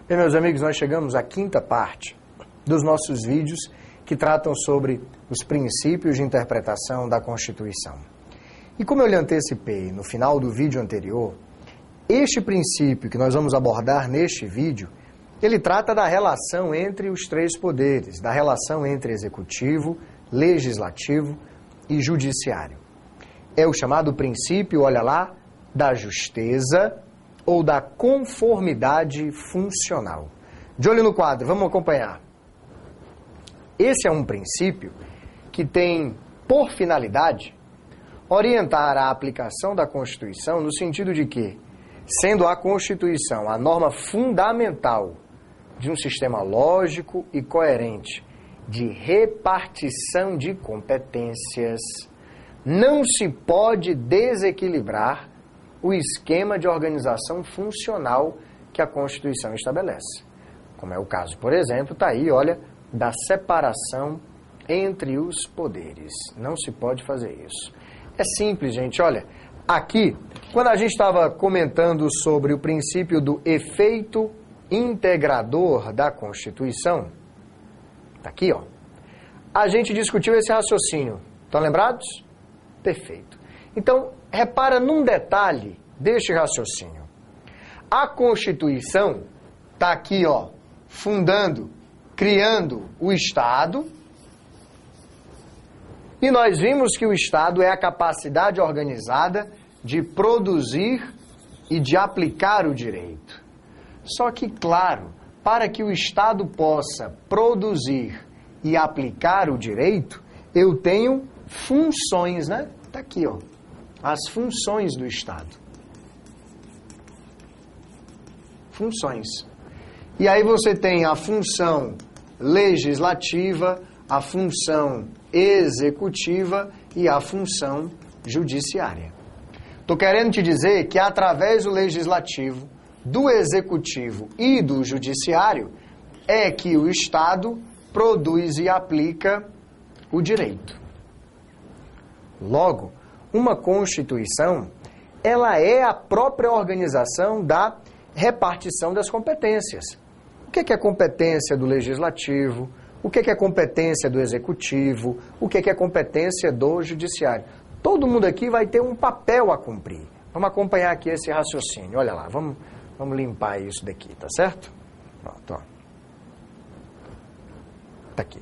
Bem, meus amigos, nós chegamos à quinta parte dos nossos vídeos que tratam sobre os princípios de interpretação da Constituição. E como eu lhe antecipei no final do vídeo anterior, este princípio que nós vamos abordar neste vídeo, ele trata da relação entre os três poderes, da relação entre executivo, legislativo e judiciário. É o chamado princípio, olha lá, da justeza ou da conformidade funcional. De olho no quadro, vamos acompanhar. Esse é um princípio que tem por finalidade orientar a aplicação da Constituição no sentido de que, sendo a Constituição a norma fundamental de um sistema lógico e coerente de repartição de competências, não se pode desequilibrar o esquema de organização funcional que a Constituição estabelece. Como é o caso, por exemplo, está aí, olha, da separação entre os poderes. Não se pode fazer isso. É simples, gente, olha, aqui, quando a gente estava comentando sobre o princípio do efeito integrador da Constituição, está aqui, ó, a gente discutiu esse raciocínio. Estão lembrados? Perfeito. Então, repara num detalhe deste raciocínio. A Constituição está aqui, ó, fundando, criando o Estado, e nós vimos que o Estado é a capacidade organizada de produzir e de aplicar o direito. Só que, claro, para que o Estado possa produzir e aplicar o direito, eu tenho funções, né? Está aqui, ó, as funções do Estado. Funções. E aí você tem a função legislativa, a função executiva e a função judiciária. Estou querendo te dizer que através do legislativo, do executivo e do judiciário é que o Estado produz e aplica o direito. Logo, uma Constituição, ela é a própria organização da repartição das competências. O que é competência do legislativo? O que é competência do executivo? O que é competência do judiciário? Todo mundo aqui vai ter um papel a cumprir. Vamos acompanhar aqui esse raciocínio. Olha lá, vamos limpar isso daqui, tá certo? Pronto, ó. Tá aqui.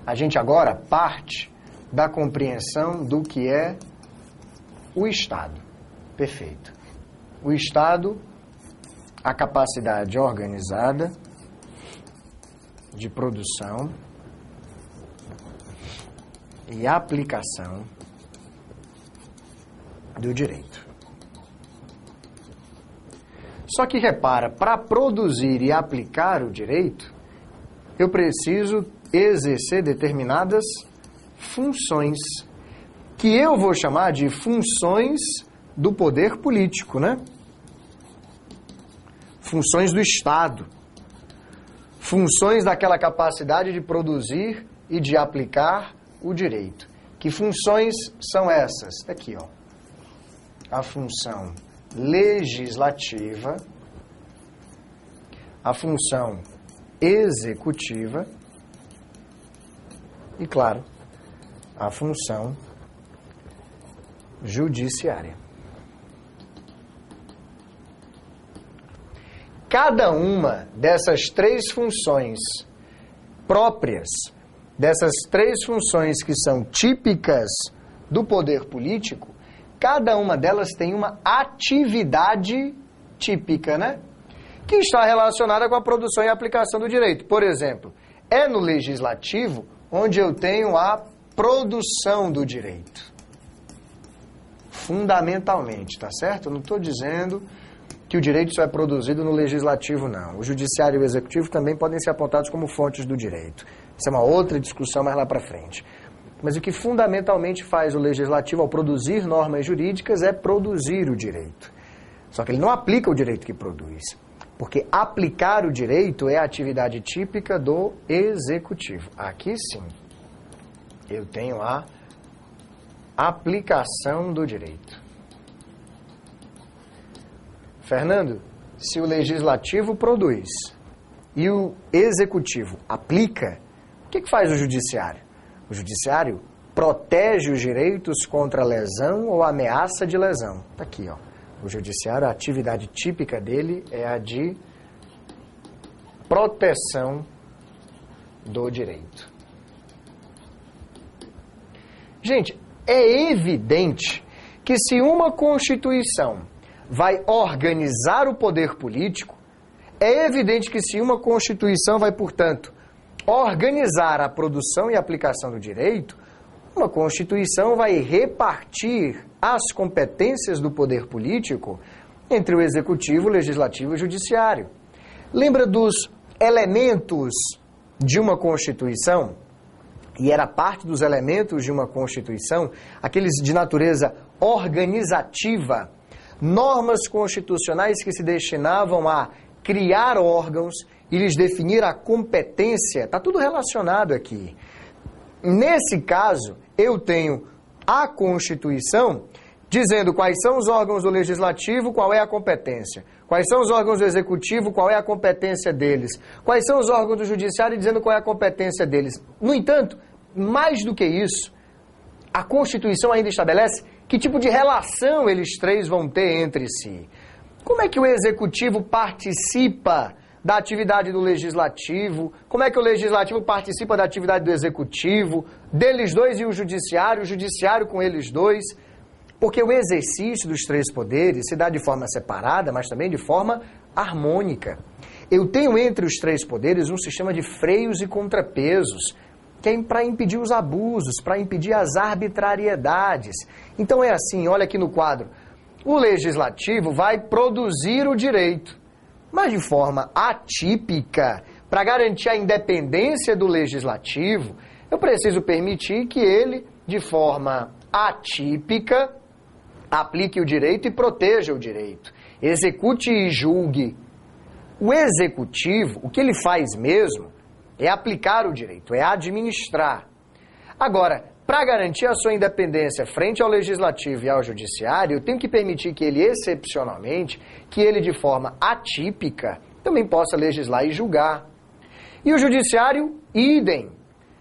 A gente agora parte da compreensão do que é o Estado. Perfeito. O Estado, a capacidade organizada de produção e aplicação do direito. Só que repara, para produzir e aplicar o direito, eu preciso exercer determinadas funções, que eu vou chamar de funções do poder político, né? Funções do Estado. Funções daquela capacidade de produzir e de aplicar o direito. Que funções são essas? Está aqui, ó. A função legislativa, a função executiva e, claro, a função judiciária. Cada uma dessas três funções próprias, dessas três funções que são típicas do poder político, cada uma delas tem uma atividade típica, né? Que está relacionada com a produção e aplicação do direito. Por exemplo, é no legislativo onde eu tenho a produção do direito. Fundamentalmente, tá certo? Eu não estou dizendo que o direito só é produzido no legislativo, não. O judiciário e o executivo também podem ser apontados como fontes do direito. Isso é uma outra discussão mais lá para frente. Mas o que fundamentalmente faz o legislativo ao produzir normas jurídicas é produzir o direito. Só que ele não aplica o direito que produz. Porque aplicar o direito é a atividade típica do executivo. Aqui sim, eu tenho a aplicação do direito. Fernando, se o legislativo produz e o executivo aplica, o que faz o judiciário? O judiciário protege os direitos contra lesão ou ameaça de lesão. Está aqui, ó. O judiciário, a atividade típica dele é a de proteção do direito. Gente, é evidente que se uma Constituição vai organizar o poder político, é evidente que se uma Constituição vai, portanto, organizar a produção e aplicação do direito, uma Constituição vai repartir as competências do poder político entre o Executivo, o Legislativo e o Judiciário. Lembra dos elementos de uma Constituição? E era parte dos elementos de uma Constituição, aqueles de natureza organizativa, normas constitucionais que se destinavam a criar órgãos e lhes definir a competência. Está tudo relacionado aqui. Nesse caso, eu tenho a Constituição dizendo quais são os órgãos do Legislativo, qual é a competência. Quais são os órgãos do Executivo, qual é a competência deles. Quais são os órgãos do Judiciário, dizendo qual é a competência deles. No entanto, mais do que isso, a Constituição ainda estabelece que tipo de relação eles três vão ter entre si. Como é que o Executivo participa da atividade do Legislativo? Como é que o Legislativo participa da atividade do Executivo? Deles dois e o Judiciário com eles dois? Porque o exercício dos três poderes se dá de forma separada, mas também de forma harmônica. Eu tenho entre os três poderes um sistema de freios e contrapesos, que é para impedir os abusos, para impedir as arbitrariedades. Então é assim, olha aqui no quadro. O Legislativo vai produzir o direito, mas de forma atípica. Para garantir a independência do Legislativo, eu preciso permitir que ele, de forma atípica, aplique o direito e proteja o direito. Execute e julgue. O Executivo, o que ele faz mesmo, é aplicar o direito, é administrar. Agora, para garantir a sua independência frente ao Legislativo e ao Judiciário, eu tenho que permitir que ele, excepcionalmente, que ele de forma atípica, também possa legislar e julgar. E o Judiciário, idem.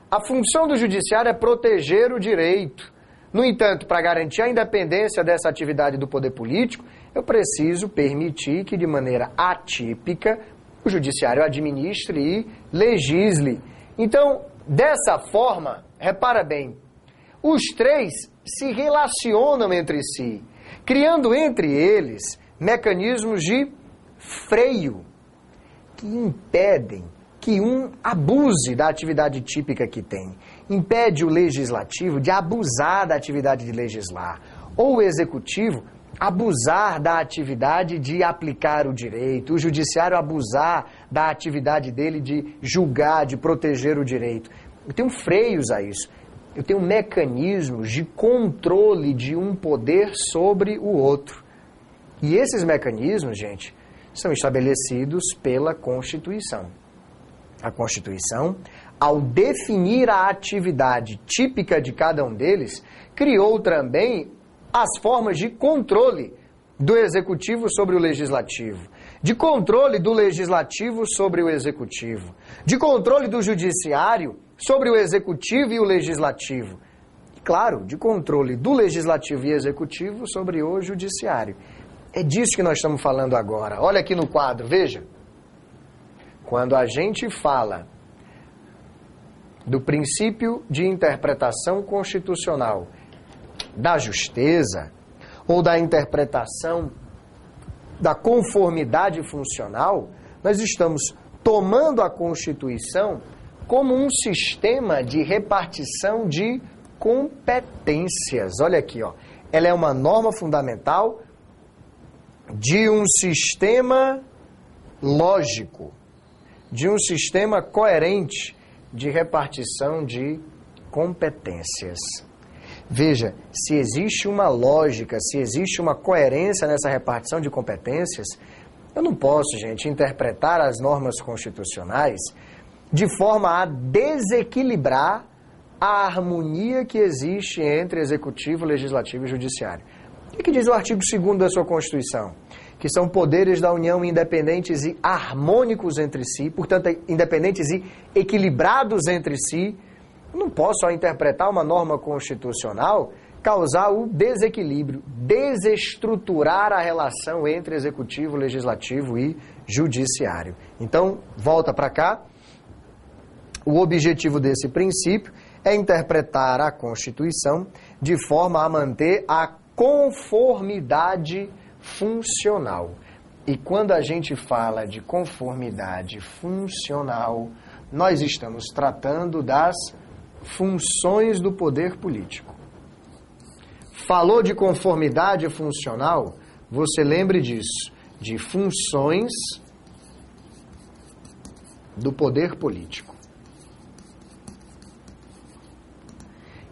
A função do Judiciário é proteger o direito. No entanto, para garantir a independência dessa atividade do poder político, eu preciso permitir que, de maneira atípica, o Judiciário administre e legisle. Então, dessa forma, repara bem, os três se relacionam entre si, criando entre eles mecanismos de freio que impedem que um abuse da atividade típica que tem. Impede o Legislativo de abusar da atividade de legislar, ou o Executivo abusar da atividade de aplicar o direito, o Judiciário abusar da atividade dele de julgar, de proteger o direito. Eu tenho freios a isso. Eu tenho mecanismos de controle de um poder sobre o outro. E esses mecanismos, gente, são estabelecidos pela Constituição. A Constituição, ao definir a atividade típica de cada um deles, criou também as formas de controle do Executivo sobre o Legislativo, de controle do Legislativo sobre o Executivo, de controle do Judiciário sobre o Executivo e o Legislativo. E, claro, de controle do Legislativo e Executivo sobre o Judiciário. É disso que nós estamos falando agora. Olha aqui no quadro, veja. Quando a gente fala do princípio de interpretação constitucional da justeza ou da interpretação da conformidade funcional, nós estamos tomando a Constituição como um sistema de repartição de competências. Olha aqui, ó. Ela é uma norma fundamental de um sistema lógico, de um sistema coerente de repartição de competências. Veja, se existe uma lógica, se existe uma coerência nessa repartição de competências, eu não posso, gente, interpretar as normas constitucionais de forma a desequilibrar a harmonia que existe entre Executivo, Legislativo e Judiciário. O que diz o artigo 2º da sua Constituição? que são poderes da União independentes e harmônicos entre si, portanto, independentes e equilibrados entre si, não posso, ao interpretar uma norma constitucional, causar o desequilíbrio, desestruturar a relação entre executivo, legislativo e judiciário. Então, volta para cá. O objetivo desse princípio é interpretar a Constituição de forma a manter a conformidade funcional. E quando a gente fala de conformidade funcional, nós estamos tratando das funções do poder político. Falou de conformidade funcional, você lembre disso, de funções do poder político.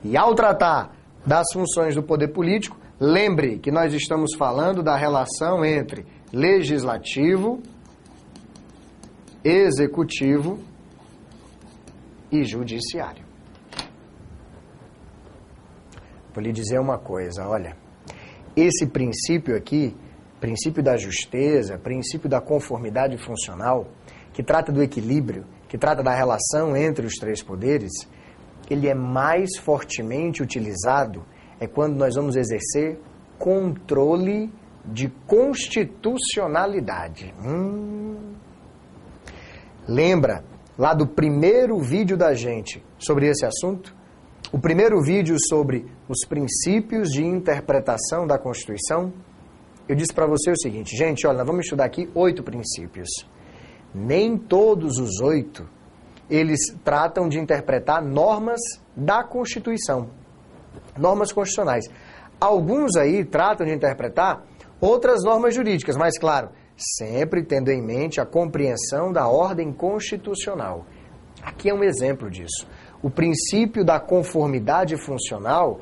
E ao tratar das funções do poder político, lembre que nós estamos falando da relação entre legislativo, executivo e judiciário. Vou lhe dizer uma coisa, olha, esse princípio aqui, princípio da justeza, princípio da conformidade funcional, que trata do equilíbrio, que trata da relação entre os três poderes, ele é mais fortemente utilizado quando nós vamos exercer controle de constitucionalidade. Lembra lá do primeiro vídeo da gente sobre esse assunto? O primeiro vídeo sobre os princípios de interpretação da Constituição? Eu disse para você o seguinte, gente, olha, nós vamos estudar aqui 8 princípios. Nem todos os 8, eles tratam de interpretar normas da Constituição, normas constitucionais. Alguns aí tratam de interpretar outras normas jurídicas, mas claro, sempre tendo em mente a compreensão da ordem constitucional. Aqui é um exemplo disso. O princípio da conformidade funcional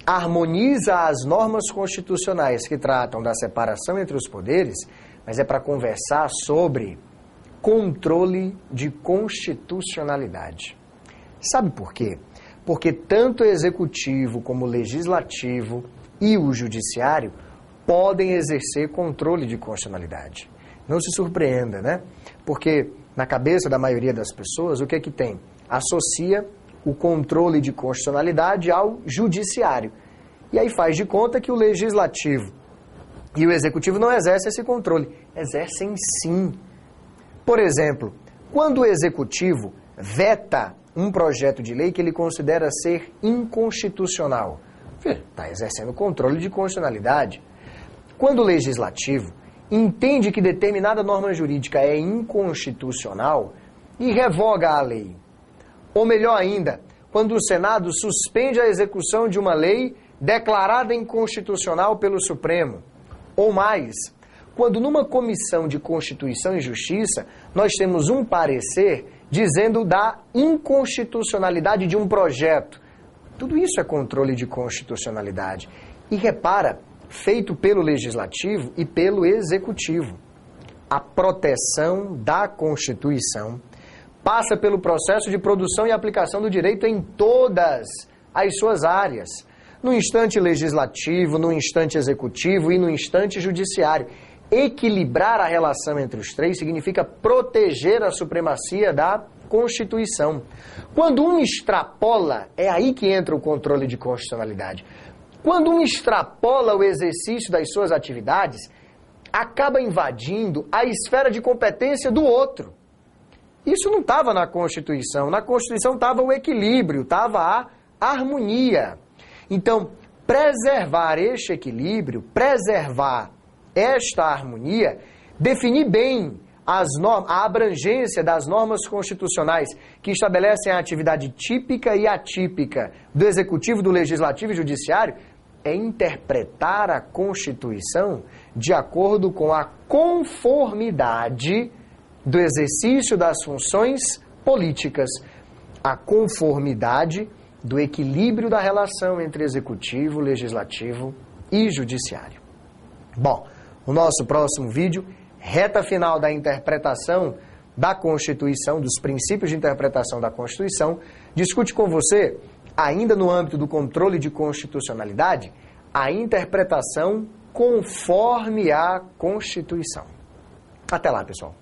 harmoniza as normas constitucionais que tratam da separação entre os poderes, mas é para conversar sobre controle de constitucionalidade. Sabe por quê? Porque tanto o executivo como o legislativo e o judiciário podem exercer controle de constitucionalidade. Não se surpreenda, né? Porque na cabeça da maioria das pessoas, o que é que tem? Associa o controle de constitucionalidade ao judiciário. E aí faz de conta que o legislativo e o executivo não exercem esse controle. Exercem sim. Por exemplo, quando o executivo veta um projeto de lei que ele considera ser inconstitucional, está exercendo controle de constitucionalidade. Quando o legislativo entende que determinada norma jurídica é inconstitucional e revoga a lei, ou melhor ainda, quando o Senado suspende a execução de uma lei declarada inconstitucional pelo Supremo, ou mais, quando numa comissão de Constituição e Justiça nós temos um parecer dizendo da inconstitucionalidade de um projeto. Tudo isso é controle de constitucionalidade. E repara, feito pelo Legislativo e pelo Executivo. A proteção da Constituição passa pelo processo de produção e aplicação do direito em todas as suas áreas. No instante legislativo, no instante executivo e no instante judiciário. Equilibrar a relação entre os três significa proteger a supremacia da Constituição. Quando um extrapola, é aí que entra o controle de constitucionalidade. Quando um extrapola o exercício das suas atividades, acaba invadindo a esfera de competência do outro. Isso não estava na Constituição. Na Constituição estava o equilíbrio, estava a harmonia. Então, preservar este equilíbrio, preservar esta harmonia, definir bem a abrangência das normas constitucionais que estabelecem a atividade típica e atípica do Executivo, do Legislativo e Judiciário, é interpretar a Constituição de acordo com a conformidade do exercício das funções políticas, a conformidade do equilíbrio da relação entre Executivo, Legislativo e Judiciário. Bom, o nosso próximo vídeo, reta final da interpretação da Constituição, dos princípios de interpretação da Constituição, discute com você, ainda no âmbito do controle de constitucionalidade, a interpretação conforme a Constituição. Até lá, pessoal.